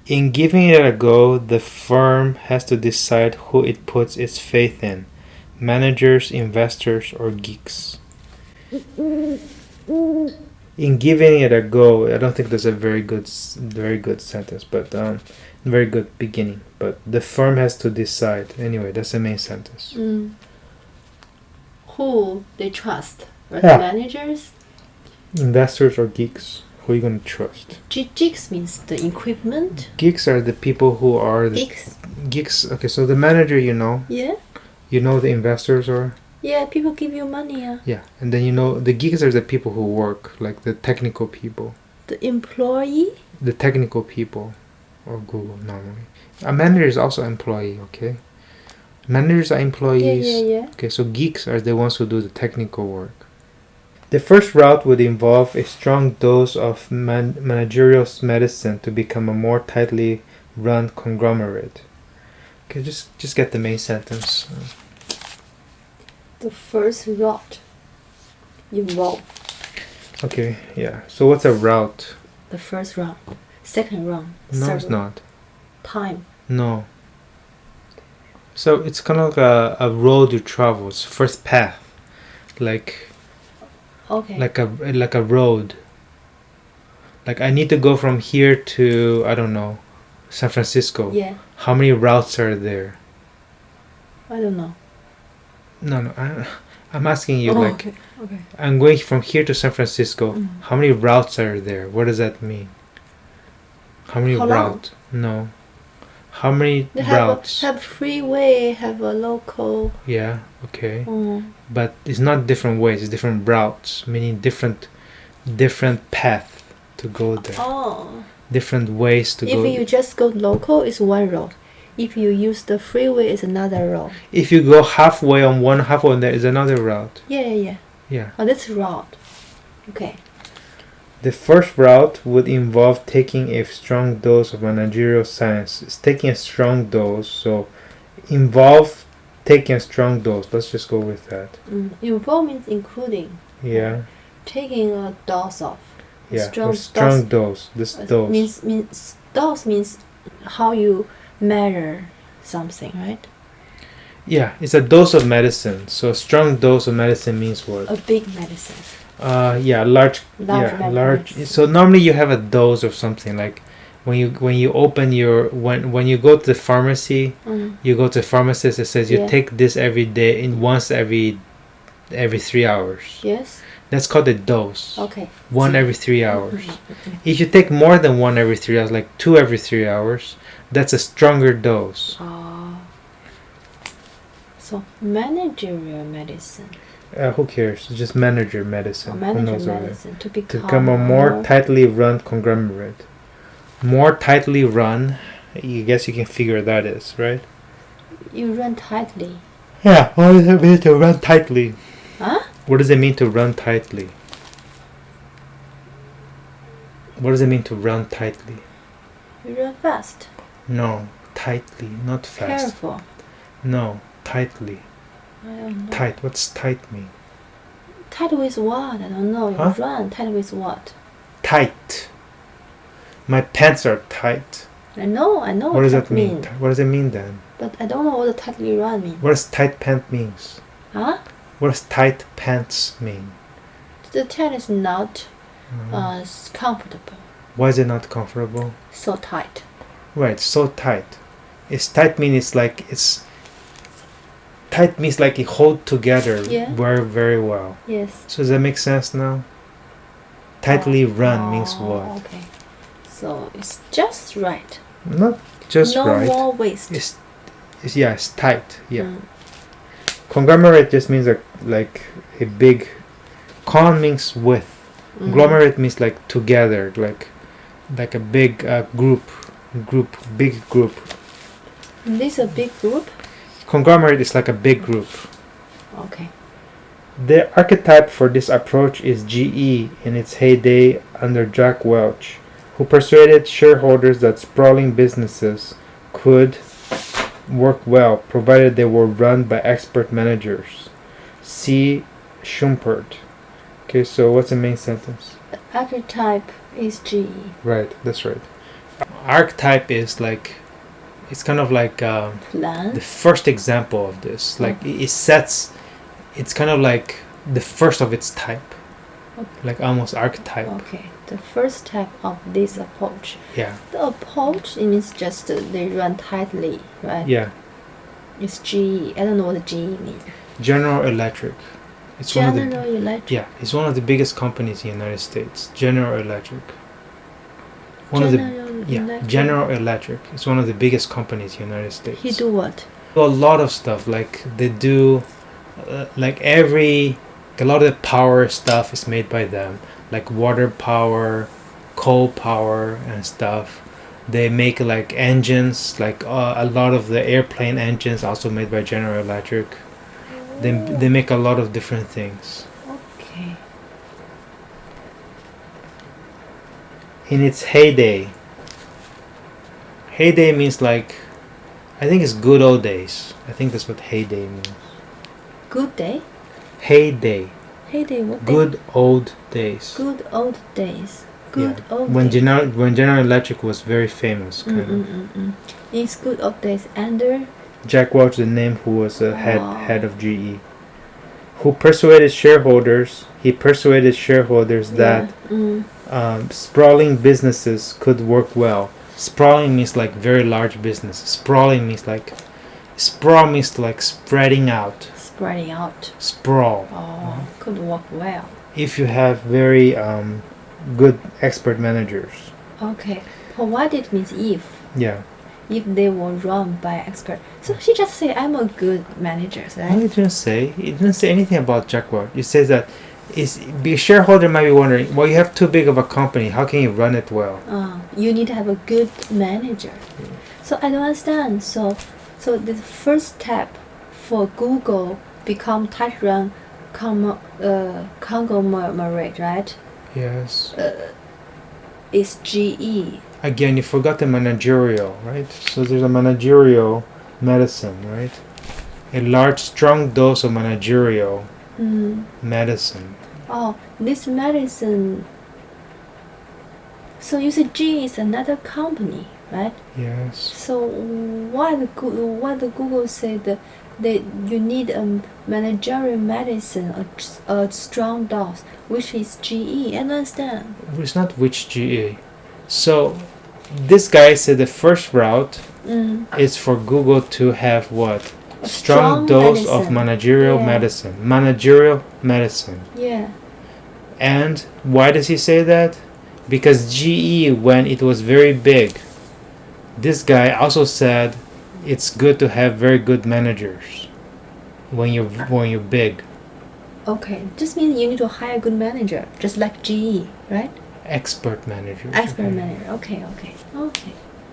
In giving it a go, the firm has to decide who it puts its faith in: managers, investors, or geeks. In giving it a go, I don't think that's a very good sentence, but very good beginning. But the firm has to decide. Anyway, that's the main sentence. Who they trust? Are Yeah. the managers? Investors or geeks? Who are you going to trust? Geeks means the equipment. Geeks are the people who are the Geeks. geeks. Okay, so the manager, Yeah. you know the investors are. Yeah, people give you money. Yeah, and then the geeks are the people who work, like the technical people. The employee. The technical people of Google normally. A manager is also employee, okay? Managers are employees. Yeah. Okay, so geeks are the ones who do the technical work. The first route would involve a strong dose of managerial medicine to become a more tightly run conglomerate. Okay, just get the main sentence. The first route involve. Okay, yeah. So what's a route? The first round. Second round. No, third it's not. Time. No. So it's kind of like a road you travel. It's first path, like a road. Like I need to go from here to, I don't know, San Francisco. Yeah. How many routes are there? I don't know. No. I'm asking you. Okay. I'm going from here to San Francisco. How many routes are there? What does that mean? How many routes? No. How many routes? Have freeway, have a local. Yeah, okay. But it's not different ways, it's different routes, meaning different path to go there. Oh. Different ways to go. If you just go local, it's one road. If you use the freeway, it's another road. If you go halfway on one, halfway on there is another route. Yeah. Yeah. Oh, that's route. Okay. The first route would involve taking a strong dose of managerial science. It's taking a strong dose, so involve taking a strong dose. Let's just go with that. Involve means including. Yeah. Taking a dose of. Yeah. Strong dose. This dose. Dose means how you measure something, right? Yeah, it's a dose of medicine. So a strong dose of medicine means what? A big medicine. Large. So normally you have a dose of something, like when you open your when you go to the pharmacy, you go to the pharmacist. It says you take this every day in once every 3 hours. Yes. That's called a dose. Okay. One every 3 hours. If you take more than one every 3 hours, like 2 every 3 hours, that's a stronger dose. So managerial medicine. Who cares? It's just manager medicine. Medicine to become a more tightly run conglomerate. More tightly run. I guess you can figure that is, right? You run tightly. Yeah. What does it mean to run tightly? Huh? What does it mean to run tightly? What does it mean to run tightly? You run fast. No, tightly, not fast. Careful. No, tightly. I don't know. Tight. What's tight mean? Tight with what? I don't know. You run tight with what? Tight. My pants are tight. I know. What does that mean? What does it mean then? But I don't know what the tightly run means. What does tight pant means? Huh? What does tight pants mean? The tight is not comfortable. Why is it not comfortable? So tight. Right, so tight. It's tight means tight means like it hold together very, very well. Yes. So does that make sense now? Tightly run means what? Okay. So it's just right. Not just right. No more waste. It's tight. Yeah. Conglomerate just means like a big. Con means with. Conglomerate means like together, like a big big group. This a big group? Conglomerate is like a big group. Okay. The archetype for this approach is GE in its heyday under Jack Welch, who persuaded shareholders that sprawling businesses could work well provided they were run by expert managers. See Schumpert. Okay, so what's the main sentence? The archetype is GE. Right, that's right. archetype is like, it's kind of like Plan. the first example of this. Like it sets, it's kind of like the first of its type. Okay. Like almost archetype. Okay, the first type of this approach. Yeah. The approach, it means just they run tightly, right? Yeah. It's GE. I don't know what GE means. General Electric. It's General Electric. Yeah, it's one of the biggest companies in the United States. General Electric. Electric. General Electric. It's one of the biggest companies in the United States. He do what? A lot of stuff. Like they do, like a lot of the power stuff is made by them. Like water power, coal power, and stuff. They make like engines. Like a lot of the airplane engines also made by General Electric. They make a lot of different things. Okay. In its heyday. Heyday means like, I think it's good old days. I think that's what heyday means. Good day? Heyday. Heyday, what day? Good old days. Good old days. Good Yeah. old When days. General Electric was very famous, kind of. It's good old days under Jack Welch, the name who was a Wow. head of GE, who persuaded shareholders. He persuaded shareholders that sprawling businesses could work well. Sprawling means like very large business. Sprawling means like, sprawl means like spreading out. spreading out. Sprawl. Oh, could work well. If you have very good expert managers. Okay. Provided means if. Yeah. If they were run by expert. So she just say I'm a good manager, No, right? it didn't say anything about Jack Welch. It says that the shareholder might be wondering, well, you have too big of a company. How can you run it well? You need to have a good manager. So I don't understand. So the first step for Google become tight run conglomerate, right? Yes. Is GE. Again, you forgot the managerial, right? So there's a managerial medicine, right? A large, strong dose of managerial medicine. Oh, this medicine. So you said GE is another company, right? Yes. So why the Google said that you need a managerial medicine, a strong dose, which is GE? I don't understand. It's not which GE. So this guy said the first route is for Google to have what? A Strong dose of medicine. managerial Yeah. medicine. Managerial medicine. Yeah. And why does he say that? Because GE, when it was very big, this guy also said it's good to have very good managers when you're big. Okay. Just means you need to hire a good manager, just like GE, right? Expert managers. Expert okay. manager. Okay.